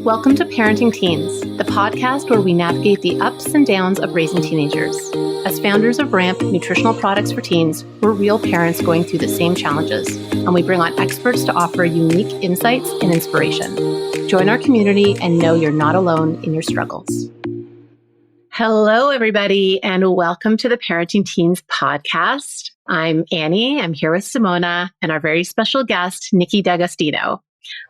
Welcome to Parenting Teens, the podcast where we navigate the ups and downs of raising teenagers. As founders of Ramp Nutritional Products for Teens, we're real parents going through the same challenges, and we bring on experts to offer unique insights and inspiration. Join our community and know you're not alone in your struggles. Hello, everybody, and welcome to the Parenting Teens podcast. I'm Annie. I'm here with Simona and our very special guest, Niki D'Agostino.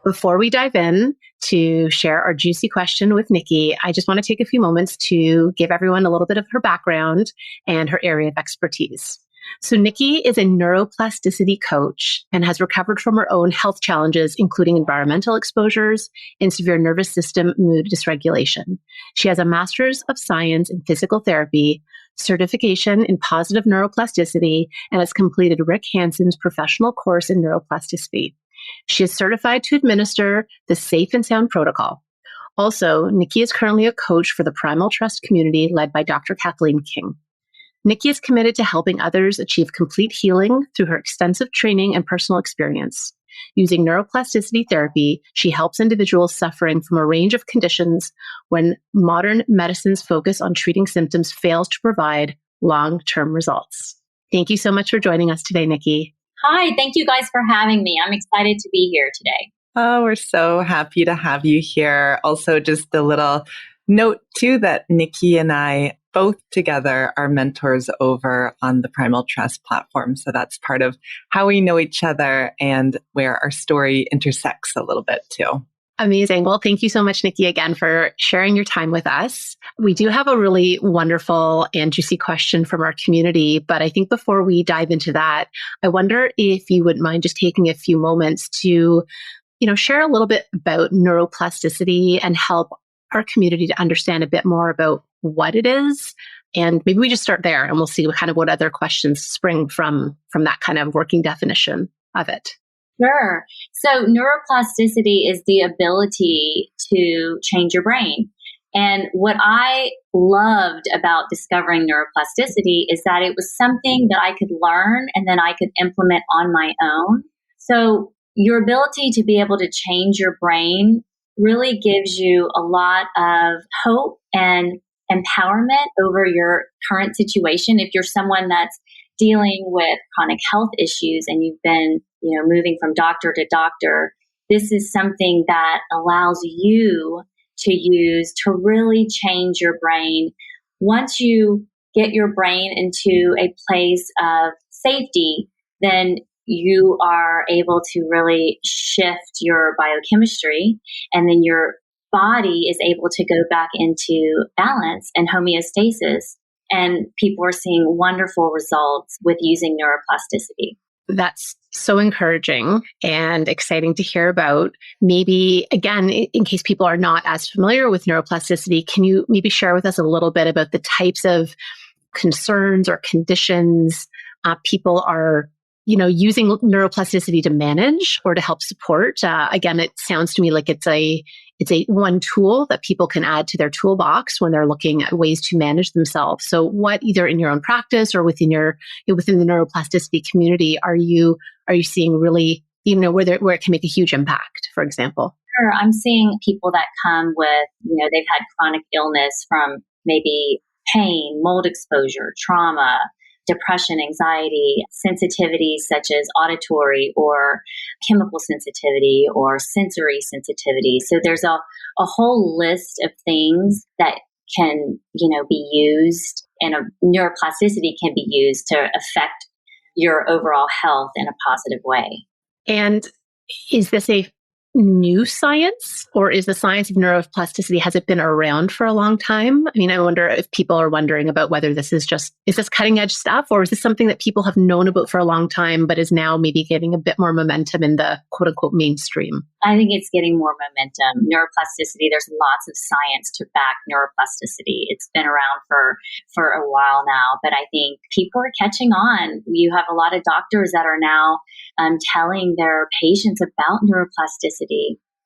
Before we dive in to share our juicy question with Nikki, I just want to take a few moments to give everyone a little bit of her background and her area of expertise. So Nikki is a neuroplasticity coach and has recovered from her own health challenges, including environmental exposures and severe nervous system mood dysregulation. She has a master's of science in physical therapy, certification in positive neuroplasticity, and has completed Rick Hanson's professional course in neuroplasticity. She is certified to administer the Safe and Sound protocol. Also, Nikki is currently a coach for the Primal Trust community led by Dr. Kathleen King. Nikki is committed to helping others achieve complete healing through her extensive training and personal experience. Using neuroplasticity therapy, she helps individuals suffering from a range of conditions when modern medicine's focus on treating symptoms fails to provide long-term results. Thank you so much for joining us today, Nikki. Hi, thank you guys for having me. I'm excited to be here today. Oh, we're so happy to have you here. Also, just a little note too that Nikki and I both together are mentors over on the Primal Trust platform. So that's part of how we know each other and where our story intersects a little bit too. Amazing. Well, thank you so much, Nikki, again, for sharing your time with us. We do have a really wonderful and juicy question from our community, but I think before we dive into that, I wonder if you wouldn't mind just taking a few moments to, share a little bit about neuroplasticity and help our community to understand a bit more about what it is. And maybe we just start there and we'll see kind of what other questions spring from that kind of working definition of it. Sure. So neuroplasticity is the ability to change your brain. And what I loved about discovering neuroplasticity is that it was something that I could learn and then I could implement on my own. So your ability to be able to change your brain really gives you a lot of hope and empowerment over your current situation. If you're someone that's dealing with chronic health issues and you've been, moving from doctor to doctor, this is something that allows you to use to really change your brain. Once you get your brain into a place of safety, then you are able to really shift your biochemistry, and then your body is able to go back into balance and homeostasis. And people are seeing wonderful results with using neuroplasticity. That's so encouraging and exciting to hear about. Maybe, again, in case people are not as familiar with neuroplasticity, can you maybe share with us a little bit about the types of concerns or conditions people are using neuroplasticity to manage or to help support? Again, it sounds to me like it's a one tool that people can add to their toolbox when they're looking at ways to manage themselves. So what, either in your own practice or within the neuroplasticity community, are you seeing really, where it can make a huge impact, for example? Sure. I'm seeing people that come with, they've had chronic illness from maybe pain, mold exposure, trauma, depression, anxiety, sensitivities such as auditory or chemical sensitivity or sensory sensitivity. So there's a whole list of things that can, be used, and neuroplasticity can be used to affect your overall health in a positive way. And is this a new science, or is the science of neuroplasticity, has it been around for a long time? I mean, I wonder if people are wondering about whether this is this cutting edge stuff, or is this something that people have known about for a long time, but is now maybe getting a bit more momentum in the quote unquote mainstream? I think it's getting more momentum. Neuroplasticity, there's lots of science to back neuroplasticity. It's been around for a while now, but I think people are catching on. You have a lot of doctors that are now telling their patients about neuroplasticity.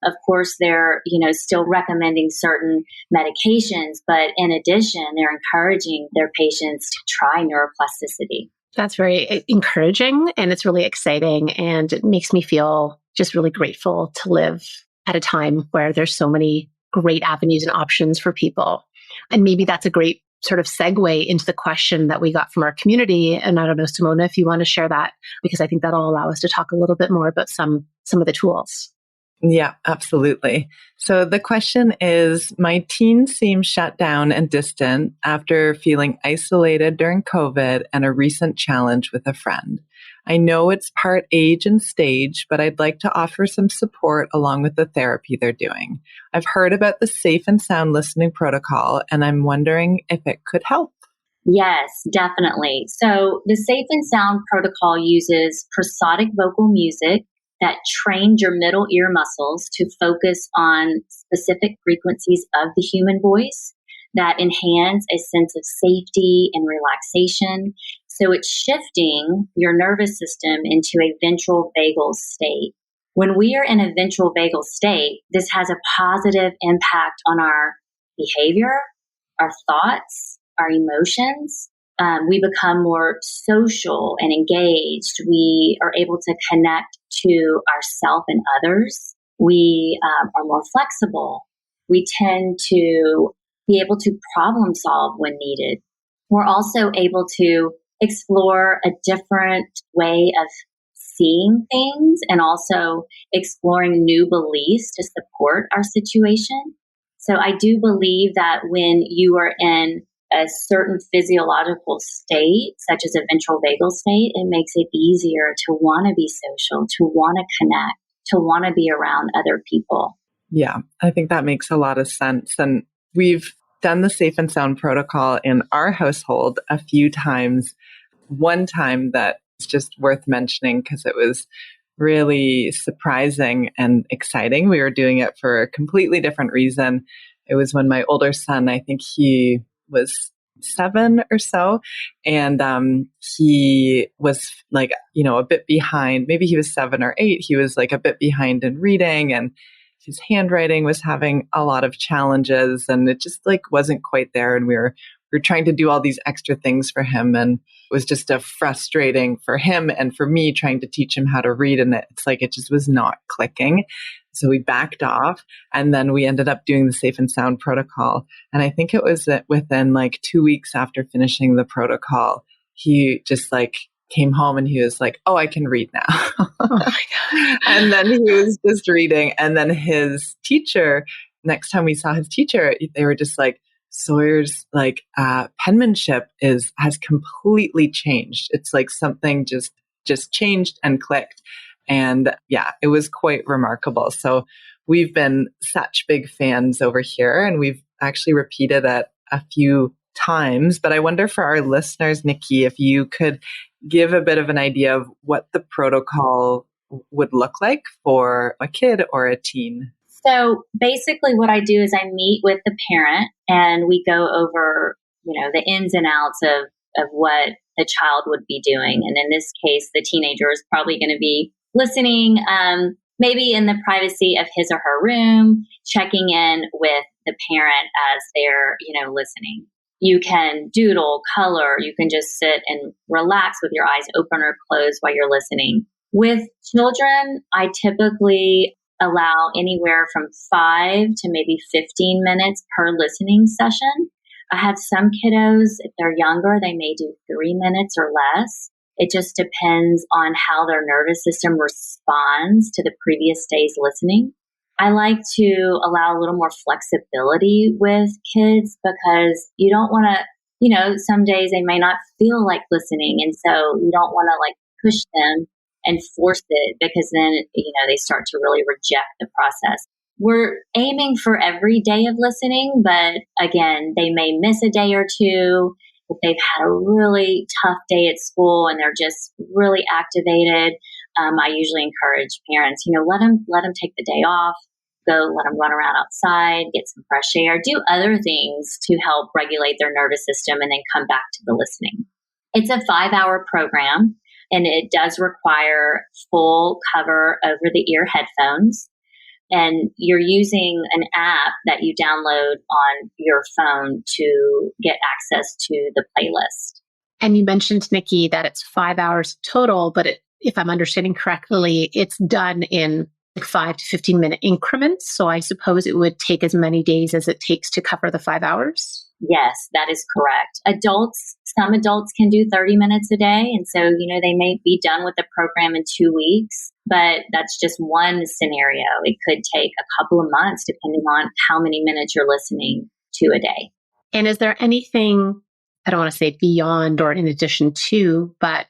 Of course, they're, still recommending certain medications, but in addition, they're encouraging their patients to try neuroplasticity. That's very encouraging, and it's really exciting, and it makes me feel just really grateful to live at a time where there's so many great avenues and options for people. And maybe that's a great sort of segue into the question that we got from our community. And I don't know, Simona, if you want to share that, because I think that'll allow us to talk a little bit more about some of the tools. Yeah, absolutely. So the question is, my teen seems shut down and distant after feeling isolated during COVID and a recent challenge with a friend. I know it's part age and stage, but I'd like to offer some support along with the therapy they're doing. I've heard about the safe and sound listening protocol, and I'm wondering if it could help. Yes, definitely. So the Safe and Sound protocol uses prosodic vocal music that trains your middle ear muscles to focus on specific frequencies of the human voice that enhance a sense of safety and relaxation. So it's shifting your nervous system into a ventral vagal state. When we are in a ventral vagal state, this has a positive impact on our behavior, our thoughts, our emotions. We become more social and engaged. We are able to connect to ourselves and others. We are more flexible. We tend to be able to problem solve when needed. We're also able to explore a different way of seeing things and also exploring new beliefs to support our situation. So I do believe that when you are in a certain physiological state, such as a ventral vagal state, it makes it easier to want to be social, to want to connect, to want to be around other people. Yeah, I think that makes a lot of sense. And we've done the Safe and Sound protocol in our household a few times. One time that's just worth mentioning because it was really surprising and exciting. We were doing it for a completely different reason. It was when my older son, I think he was 7 or so, and he was like, a bit behind. Maybe he was 7 or 8. He was like a bit behind in reading, and his handwriting was having a lot of challenges, and it just like wasn't quite there. And we were trying to do all these extra things for him, and it was just a frustrating for him and for me trying to teach him how to read, and it's like it just was not clicking. So we backed off, and then we ended up doing the Safe and Sound protocol. And I think it was that within like 2 weeks after finishing the protocol, he just like came home and he was like, "Oh, I can read now." Oh my God. And then he was just reading. And then his teacher, next time we saw his teacher, they were just like, "Sawyer's like penmanship has completely changed. It's like something just changed and clicked." And yeah, it was quite remarkable. So we've been such big fans over here, and we've actually repeated it a few times. But I wonder for our listeners, Nikki, if you could give a bit of an idea of what the protocol would look like for a kid or a teen. So basically what I do is I meet with the parent and we go over, the ins and outs of what the child would be doing. And in this case, the teenager is probably going to be listening, maybe in the privacy of his or her room, checking in with the parent as they're, listening. You can doodle, color, you can just sit and relax with your eyes open or closed while you're listening. With children, I typically allow anywhere from 5 to maybe 15 minutes per listening session. I have some kiddos, if they're younger, they may do 3 minutes or less. It just depends on how their nervous system responds to the previous day's listening. I like to allow a little more flexibility with kids because you don't want to, some days they may not feel like listening. And so you don't want to like push them and force it because then, they start to really reject the process. We're aiming for every day of listening, but again, they may miss a day or two. If they've had a really tough day at school and they're just really activated, I usually encourage parents, let them take the day off, go let them run around outside, get some fresh air, do other things to help regulate their nervous system and then come back to the listening. It's a 5-hour program and it does require full cover over the ear headphones. And you're using an app that you download on your phone to get access to the playlist. And you mentioned, Nikki, that it's 5 hours total, but if I'm understanding correctly, it's done in like 5 to 15 minute increments. So I suppose it would take as many days as it takes to cover the 5 hours. Yes, that is correct. Some adults can do 30 minutes a day. And so, they may be done with the program in 2 weeks, but that's just one scenario. It could take a couple of months depending on how many minutes you're listening to a day. And is there anything, I don't want to say beyond or in addition to, but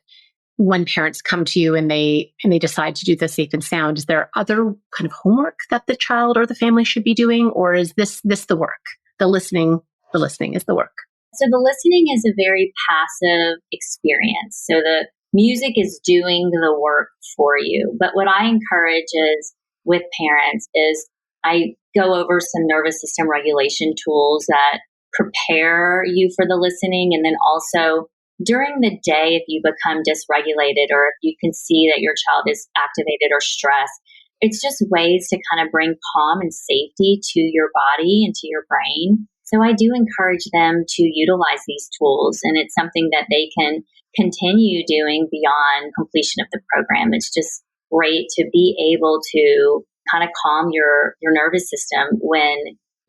when parents come to you and they decide to do the safe and sound, is there other kind of homework that the child or the family should be doing? Or is this the work? The listening is the work. So the listening is a very passive experience. So the music is doing the work for you. But what I encourage is with parents is I go over some nervous system regulation tools that prepare you for the listening. And then also during the day, if you become dysregulated or if you can see that your child is activated or stressed, it's just ways to kind of bring calm and safety to your body and to your brain. So I do encourage them to utilize these tools, and it's something that they can continue doing beyond completion of the program. It's just great to be able to kind of calm your nervous system when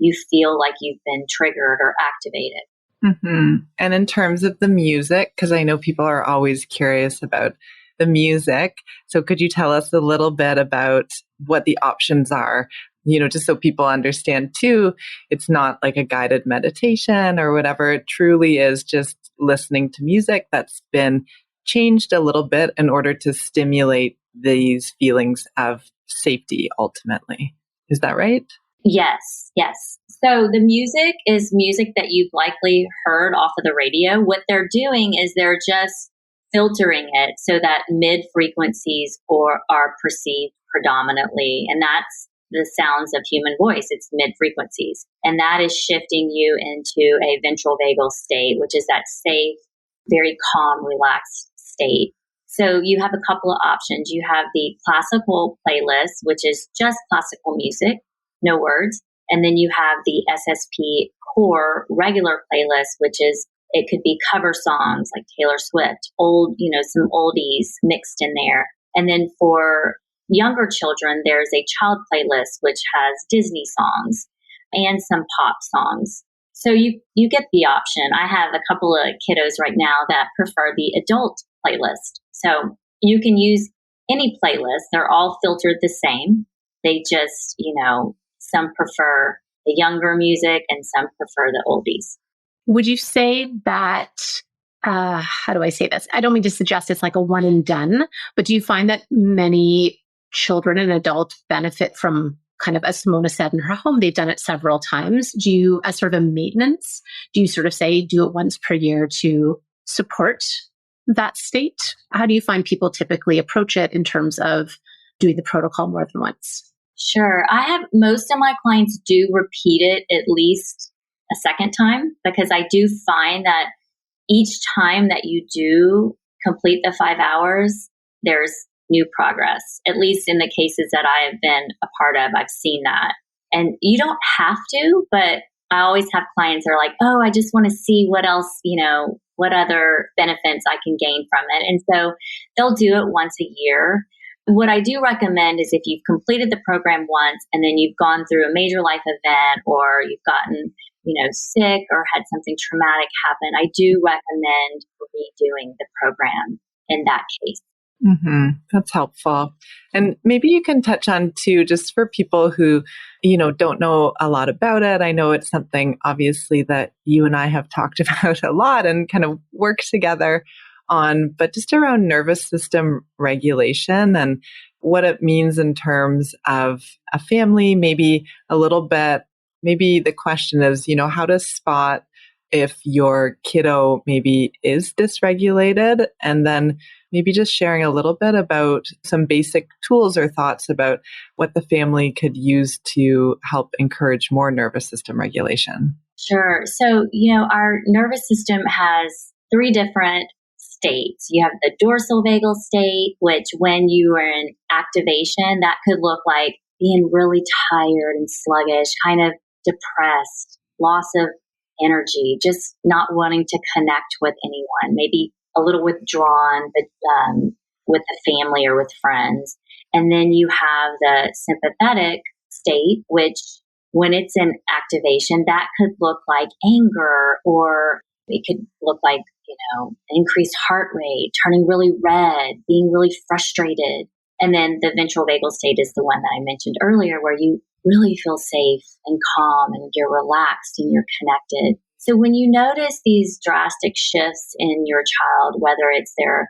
you feel like you've been triggered or activated. Mm-hmm. And in terms of the music, because I know people are always curious about the music. So could you tell us a little bit about what the options are? Just so people understand too, it's not like a guided meditation or whatever. It truly is just listening to music that's been changed a little bit in order to stimulate these feelings of safety ultimately. Is that right? Yes. So the music is music that you've likely heard off of the radio. What they're doing is they're just filtering it so that mid frequencies are perceived predominantly. And that's the sounds of human voice. It's mid frequencies. And that is shifting you into a ventral vagal state, which is that safe, very calm, relaxed state. So you have a couple of options. You have the classical playlist, which is just classical music, no words. And then you have the SSP core regular playlist, which is, it could be cover songs like Taylor Swift, some oldies mixed in there. And then for younger children, there's a child playlist, which has Disney songs and some pop songs. So you get the option. I have a couple of kiddos right now that prefer the adult playlist. So you can use any playlist. They're all filtered the same. They just, some prefer the younger music and some prefer the oldies. Would you say that, how do I say this? I don't mean to suggest it's like a one and done, but do you find that many children and adults benefit from kind of, as Simona said in her home, they've done it several times. Do you, as sort of a maintenance, do you sort of say do it once per year to support that state? How do you find people typically approach it in terms of doing the protocol more than once? Sure. Most of my clients do repeat it at least a second time, because I do find that each time that you do complete the 5 hours, there's new progress. At least in the cases that I have been a part of, I've seen that. And you don't have to, but I always have clients that are like, oh, I just want to see what else, what other benefits I can gain from it. And so they'll do it once a year. What I do recommend is if you've completed the program once and then you've gone through a major life event or you've gotten, sick or had something traumatic happen, I do recommend redoing the program in that case. Mm-hmm. That's helpful. And maybe you can touch on too, just for people who, don't know a lot about it. I know it's something obviously that you and I have talked about a lot and kind of worked together on, but just around nervous system regulation and what it means in terms of a family, maybe a little bit, maybe the question is, how to spot if your kiddo maybe is dysregulated, and then maybe just sharing a little bit about some basic tools or thoughts about what the family could use to help encourage more nervous system regulation. Sure. So, our nervous system has 3 different states. You have the dorsal vagal state, which when you are in activation, that could look like being really tired and sluggish, kind of depressed, loss of energy, just not wanting to connect with anyone, maybe a little withdrawn, but with the family or with friends. And then you have the sympathetic state, which when it's in activation, that could look like anger, or it could look like, increased heart rate, turning really red, being really frustrated. And then the ventral vagal state is the one that I mentioned earlier, where you really feel safe and calm and you're relaxed and you're connected. So when you notice these drastic shifts in your child, whether it's they're,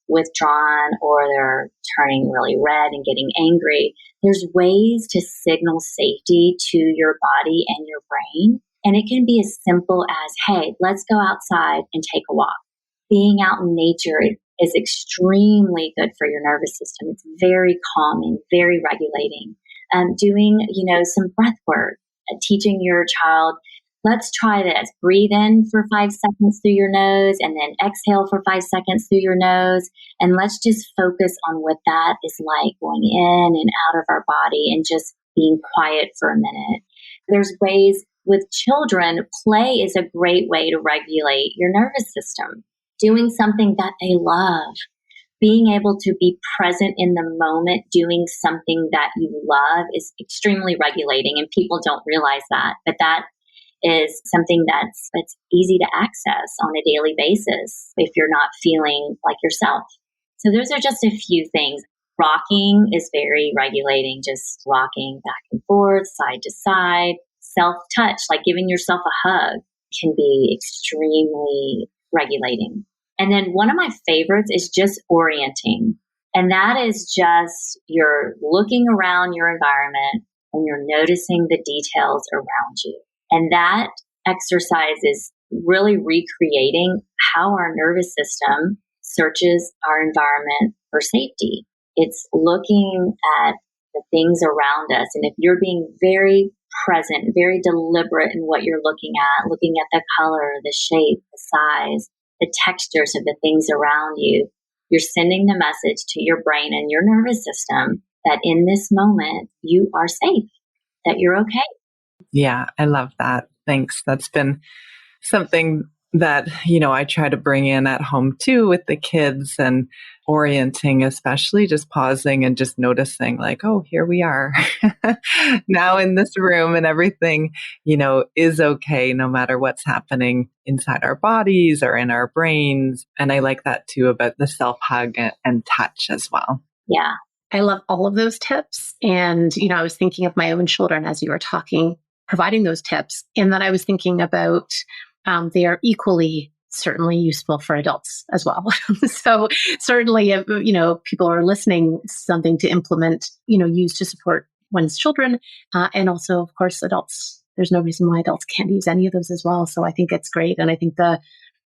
withdrawn or they're turning really red and getting angry, there's ways to signal safety to your body and your brain. And it can be as simple as, hey, let's go outside and take a walk. Being out in nature is extremely good for your nervous system. It's very calming, very regulating. Doing, some breath work, teaching your child, let's try this. Breathe in for 5 seconds through your nose and then exhale for 5 seconds through your nose. And let's just focus on what that is like going in and out of our body and just being quiet for a minute. There's ways with children, play is a great way to regulate your nervous system. Doing something that they love, being able to be present in the moment, doing something that you love is extremely regulating, and people don't realize that. But that is something that's easy to access on a daily basis if you're not feeling like yourself. So those are just a few things. Rocking is very regulating, just rocking back and forth, side to side. Self-touch, like giving yourself a hug, can be extremely regulating. And then one of my favorites is just orienting. And that is just you're looking around your environment and you're noticing the details around you. And that exercise is really recreating how our nervous system searches our environment for safety. It's looking at the things around us. And if you're being very present, very deliberate in what you're looking at the color, the shape, the size, the textures of the things around you, you're sending the message to your brain and your nervous system that in this moment, you are safe, that you're okay. Yeah, I love that. Thanks. That's been something that, I try to bring in at home too with the kids, and orienting, especially just pausing and just noticing like, oh, here we are now in this room, and everything, is okay no matter what's happening inside our bodies or in our brains. And I like that too about the self-hug and touch as well. Yeah. I love all of those tips. And, I was thinking of my own children as you were talking, providing those tips. And then I was thinking about they are equally certainly useful for adults as well. So certainly, if, people are listening, something to implement, use to support one's children. And also, of course, adults. There's no reason why adults can't use any of those as well. So I think it's great. And I think the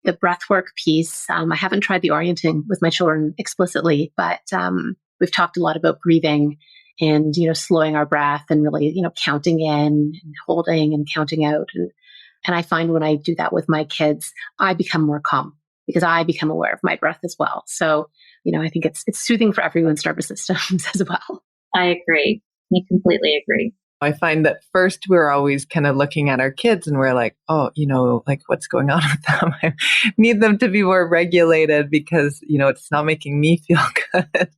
breathwork piece, I haven't tried the orienting with my children explicitly, but we've talked a lot about breathing and, slowing our breath and really, counting in and holding and counting out. And I find when I do that with my kids, I become more calm because I become aware of my breath as well. So, I think it's soothing for everyone's nervous systems as well. I agree. I completely agree. I find that first we're always kind of looking at our kids and we're like, oh, like what's going on with them? I need them to be more regulated because, it's not making me feel good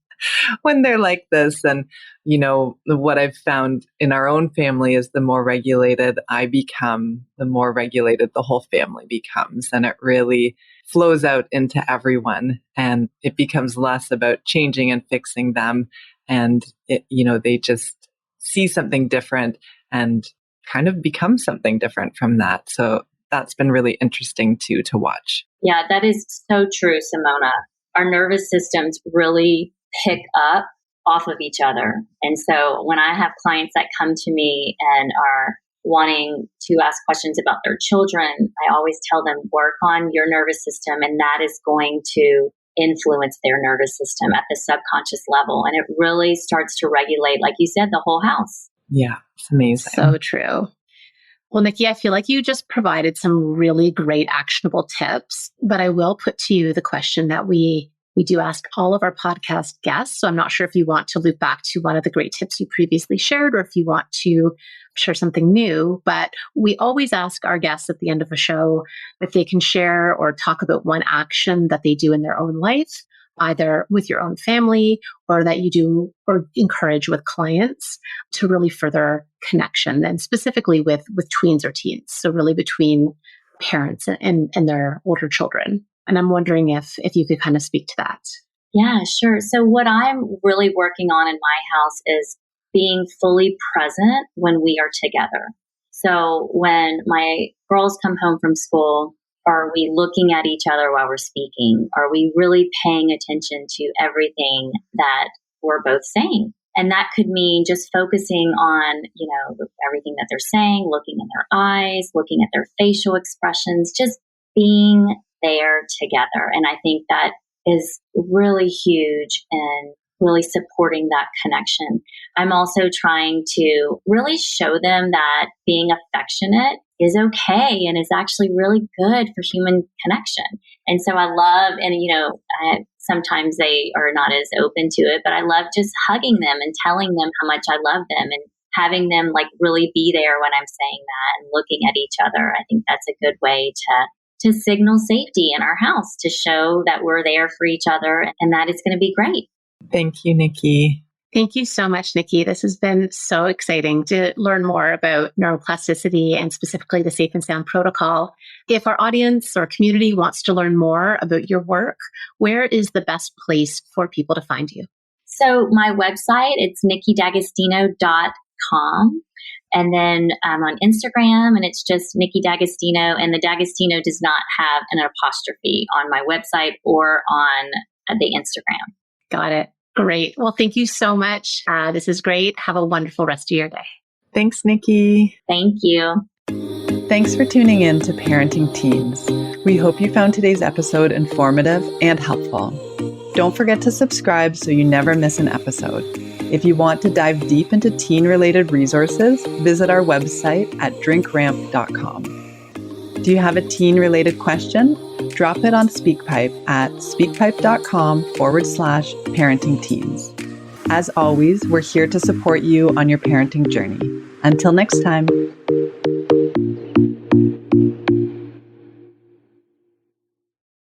when they're like this. And, what I've found in our own family is the more regulated I become, the more regulated the whole family becomes. And it really flows out into everyone. And it becomes less about changing and fixing them. And, they just see something different and kind of become something different from that. So that's been really interesting too, to watch. Yeah, that is so true, Simona. Our nervous systems really pick up off of each other. And so when I have clients that come to me and are wanting to ask questions about their children, I always tell them, work on your nervous system, and that is going to influence their nervous system at the subconscious level. And it really starts to regulate, like you said, the whole house. Yeah, it's amazing. So true. Well, Nikki, I feel like you just provided some really great actionable tips, but I will put to you the question that we do ask all of our podcast guests. So I'm not sure if you want to loop back to one of the great tips you previously shared, or if you want to share something new, but we always ask our guests at the end of a show if they can share or talk about one action that they do in their own life either with your own family or that you do or encourage with clients to really further connection, and specifically with tweens or teens. So really between parents and their older children. And I'm wondering if you could kind of speak to that. Yeah, sure. So what I'm really working on in my house is being fully present when we are together. So when my girls come home from school, are we looking at each other while we're speaking? Are we really paying attention to everything that we're both saying? And that could mean just focusing on, everything that they're saying, looking in their eyes, looking at their facial expressions, just being there together. And I think that is really huge and really supporting that connection. I'm also trying to really show them that being affectionate is okay and is actually really good for human connection. And so I love, sometimes they are not as open to it, but I love just hugging them and telling them how much I love them and having them like really be there when I'm saying that and looking at each other. I think that's a good way to signal safety in our house, to show that we're there for each other and that it's going to be great. Thank you, Nikki. Thank you so much, Nikki. This has been so exciting to learn more about neuroplasticity and specifically the Safe and Sound protocol. If our audience or community wants to learn more about your work, where is the best place for people to find you? So my website, it's nikidagostino.com. And then I'm on Instagram and it's just Niki D'Agostino. And the D'Agostino does not have an apostrophe on my website or on the Instagram. Got it. Great. Well, thank you so much. This is great. Have a wonderful rest of your day. Thanks, Nikki. Thank you. Thanks for tuning in to Parenting Teens. We hope you found today's episode informative and helpful. Don't forget to subscribe so you never miss an episode. If you want to dive deep into teen-related resources, visit our website at drinkramp.com. Do you have a teen-related question? Drop it on SpeakPipe at speakpipe.com/parenting teens. As always, we're here to support you on your parenting journey. Until next time.